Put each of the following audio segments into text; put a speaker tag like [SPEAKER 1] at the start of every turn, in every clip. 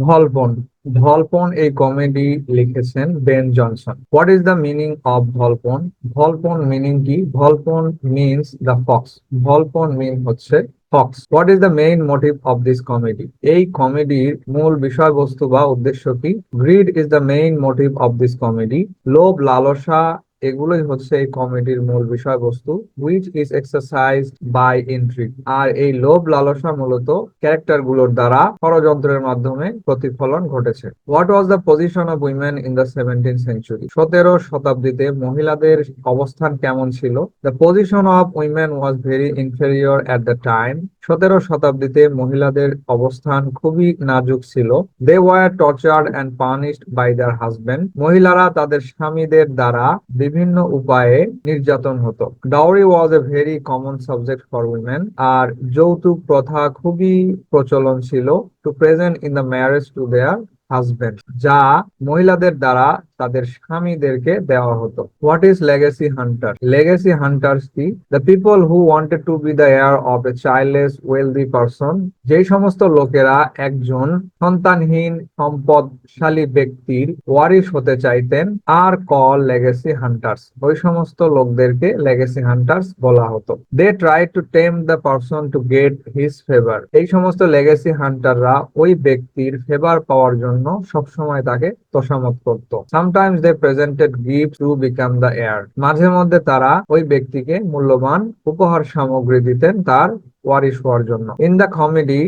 [SPEAKER 1] ধলপন ধলপন এই কমেডি লিখেছেন Ben Jonson. What is the meaning of Volpone? Volpone meaning কি? Volpone means the fox. Volpone mean হচ্ছে fox. What is the main motive of this comedy? এই কমেডির মূল বিষয়বস্তু বা উদ্দেশ্য কি? Greed is the main motive of this comedy. লোভ, লালসা এগুলোই হচ্ছে এই কমেডির মূল বিষয়বস্তু। Which is exercised by intrigue. আর এই লোভ লালসা মূলত ক্যারেক্টার গুলোর দ্বারা ষড়যন্ত্রের মাধ্যমে প্রতিফলন ঘটেছে। What was the position of women in the 17th century? 17 শতাব্দীতে মহিলাদের অবস্থান কেমন ছিল? The position of women was very inferior at the time. 17 শতাব্দীতে মহিলাদের অবস্থান খুবই নাজুক ছিল। They were tortured and punished by their husband. মহিলারা তাদের স্বামীদের দ্বারা বিভিন্ন উপায়ে নির্যাতন হতো। Dowry was a very common subject for women. আর যৌতুক প্রথা খুবই প্রচলন ছিল to present in the marriage to their husband, যা মহিলাদের দ্বারা তাদের স্বামীদেরকে দেওয়া হতো। What is legacy hunter? Legacy hunters কি? The people who wanted to be the heir of a childless wealthy person. যেই সমস্ত লোকেরা একজন সন্তানহীন সম্পদশালী ব্যক্তির ওয়ারিশ হতে চাইতেন আর কল লেগেসি হান্টার্স। ওই সমস্ত লোকদেরকে লেগেসি হান্টার্স বলা হতো। They try to tame the person to get his favour. এই সমস্ত লেগেসি হান্টাররা ওই ব্যক্তির ফেভার পাওয়ার জন্য সবসময় তাকে তোষামত করত। Sometimes they presented gift to become the heir. মাঝে মধ্যে তারা ওই ব্যক্তিকে মূল্যবান উপহার সামগ্রী দিতেন তার ওয়ারিশ হওয়ার জন্য। In the comedy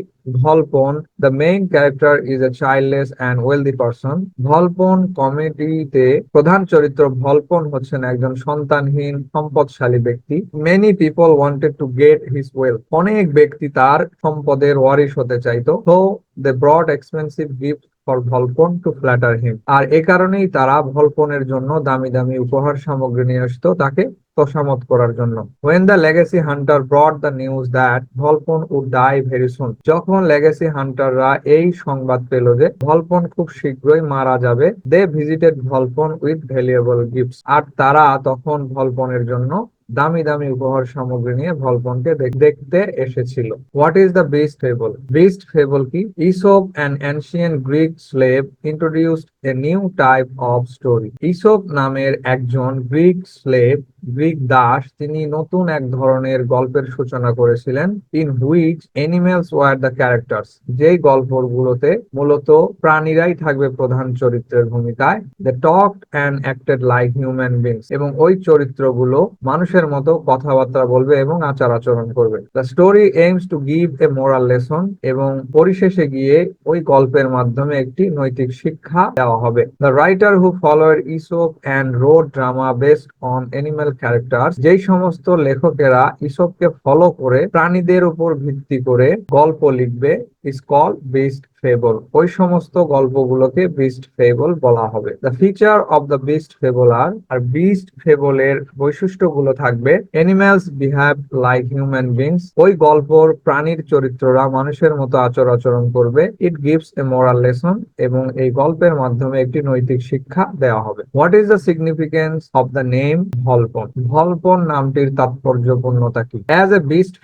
[SPEAKER 1] Volpone, the main character is a childless and wealthy person. Volpone কমেডিতে প্রধান চরিত্র ভলপন হচ্ছেন একজন সন্তানহীন সম্পদশালী ব্যক্তি। Many people wanted to get his wealth. অনেক ব্যক্তি তার সম্পদের ওয়ারিশ হতে চাইতো। So they brought expensive gift for Volpone to flatter him. আর এ কারণেই তারা ভলপনের জন্য দামি দামি উপহার সামগ্রী নিয়ে আসতো তাকে তোষামত করার জন্য। When the legacy hunter brought the news that ভলপন would die very soon, যখন লেগেসি হান্টাররা এই সংবাদ পেল যে ভলপন খুব শীঘ্রই মারা যাবে, they visited ভলপন with valuable gifts, আর তারা তখন ভলপনের জন্য দামি দামি উপহার সামগ্রী নিয়ে ভলপনকে দেখতে এসেছিল। What is the beast fable? Beast fable কি? Aesop, an ancient Greek slave, introduced a new type of story. Aesop নামের একজন গ্রিক স্লেভ, গ্রিক দাস, তিনি নতুন এক ধরনের গল্পের সূচনা করেছিলেন। In which animals were the characters, যেই গল্পগুলোতে মূলত প্রাণীরাই থাকবে প্রধান চরিত্রের ভূমিকায়। They talked and acted like human beings, এবং ওই চরিত্রগুলো মানুষের মতো কথাবার্তা বলবে এবং আচার আচরণ করবে। The story aims to give a moral lesson, এবং পরিশেষে গিয়ে ওই গল্পের মাধ্যমে একটি নৈতিক শিক্ষা দেওয়া হবে। The writer who followed Aesop and wrote drama based on animal character, যেই সমস্ত লেখকেরা ইসোপকে ফলো করে প্রাণীদের উপর ভিত্তি করে গল্প লিখবে, ইজ কল বিস্ট ফেবল। ওই সমস্ত গল্পগুলোকে বিস্ট ফেবল বলা হবে। The feature of the beast fable আর বিস্ট ফেবলের বৈশিষ্ট্যগুলো থাকবে: animals behave like human beings, ওই গল্পর প্রাণীর চরিত্ররা মানুষের মতো আচরণ করবে। It gives a moral lesson, এবং এই গল্পের মাধ্যমে একটি নৈতিক শিক্ষা দেওয়া হবে। What is the significance of the name Volpone? Volpone নামটির তাৎপর্যপূর্ণতা কি? অ্যাজ এ বিস্ট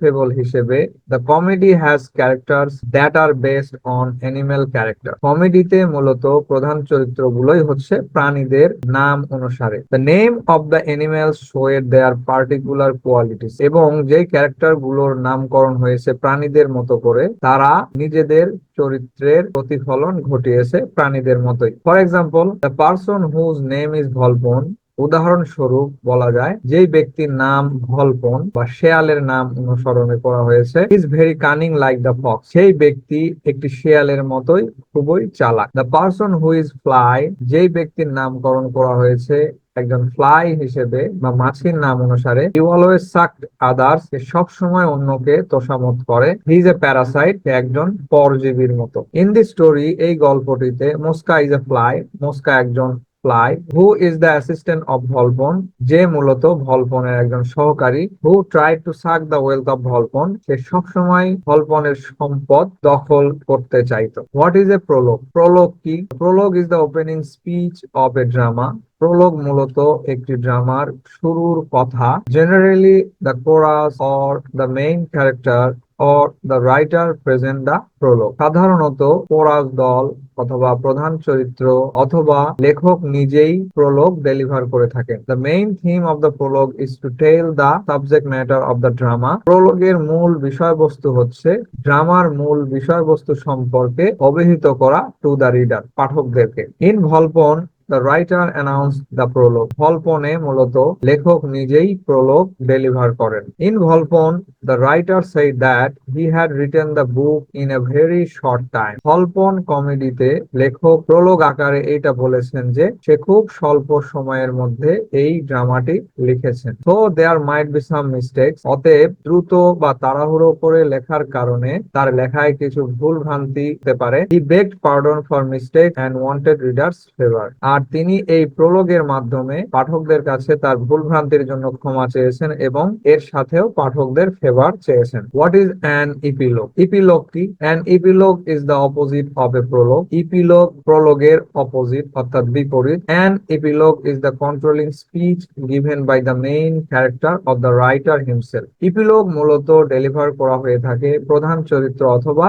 [SPEAKER 1] ফেবল হিসেবে the comedy has characters that are based on animal character. কমেডিতে মূলত প্রধান চরিত্রগুলোই হচ্ছে প্রাণীদের নাম অনুসারে। The name of the animals showed their particular qualities, এবং যে ক্যারেক্টার গুলোর নামকরণ হয়েছে প্রাণীদের মতো করে, তারা নিজেদের চরিত্রের প্রতিফলন ঘটিয়েছে প্রাণীদের মতোই। For example, the person whose name is Volpone, উদাহরণস্বরূপ বলা যায় যেই ব্যক্তির নাম ভলপন বা শেয়ালের নাম অনুসরণে করা হয়েছে, is very cunning like the fox, সেই ব্যক্তি একটি শেয়ালের মতোই খুবই চালাক। The person who is fly, যেই ব্যক্তির নামকরণ করা হয়েছে একজন ফ্লাই হিসেবে বা মাছির নাম অনুসারে, হি অলওয়েজ সাকড আদার্স, সব সময় অন্যকে তোষামত করে। হি ইজ এ প্যারাসাইট, একজন পরজীবীর মতো। ইন দি স্টোরি, এই গল্পটিতে, মস্কা ইজ এ ফ্লাই, মস্কা একজন fly. Who is the assistant of Volpone, যে মূলত ভলপনের একজন সহকারী। Who try to suck the wealth of Volpone, সে সবসময় ভলপনের সম্পদ দখল করতে চাইতো। What is a prologue? Prologue কি? Prologue is the opening speech of a drama. প্রোলগ মূলত একটি ড্রামার শুরুর কথা। Generally the chorus or the main character or the writer present the prologue? সাধারণত পোরাস দল অথবা প্রধান চরিত্র অথবা লেখক নিজেই প্রলোগ ডেলিভার করে থাকেন। The main theme of the prologue is to tell the subject matter of the drama. প্রলোগের মূল বিষয়বস্তু হচ্ছে ড্রামার মূল বিষয়বস্তু সম্পর্কে অবহিত করা টু দ্য রিডার, পাঠকদেরকে। In Volpone The writer announced the prologue. ভলপনে মূলত লেখক নিজেই প্রলোগ ডেলিভার করেন। In Volpone the writer said that he had written the book in a very short time. Volpone কমেডিতে লেখক প্রলোগ আকারে এটা বলেছেন যে সে খুব স্বল্প সময়ের মধ্যে এই ড্রামাটি লিখেছেন। So there might be some mistakes. অতএব দ্রুত বা তাড়াহুড়ো করে লেখার কারণে তার লেখায় কিছু ভুল ভ্রান্তি হতে পারে। He begged pardon for mistake and wanted readers' favor. আর তিনি এই প্রলোগের মাধ্যমে পাঠকদের কাছে তার ভুলভ্রান্তির জন্য ক্ষমা চেয়েছেন এবং এর সাথেও পাঠকদের ফেভার চেয়েছেন। What is an epilogue? Epilogue কি? An epilogue is the opposite of a prologue. Epilogue প্রলোগের অপোজিট অর্থাৎ বিপরীত। An epilogue is the controlling speech given by the main character of the writer himself. Epilogue মূলত deliver করা হয়ে থাকে প্রধান চরিত্র অথবা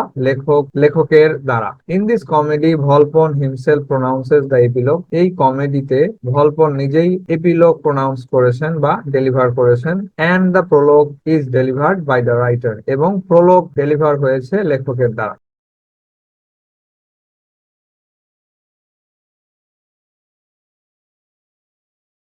[SPEAKER 1] লেখকের দ্বারা। In this comedy Volpone himself pronounces the epilogue. এই কমেডিতে ভলপন নিজেই এপিলগ প্রনাউন্স করেছেন বা ডেলিভার করেছেন। And the prologue is delivered by the writer, এবং প্রোলগ ডেলিভার হয়েছে লেখকের দ্বারা।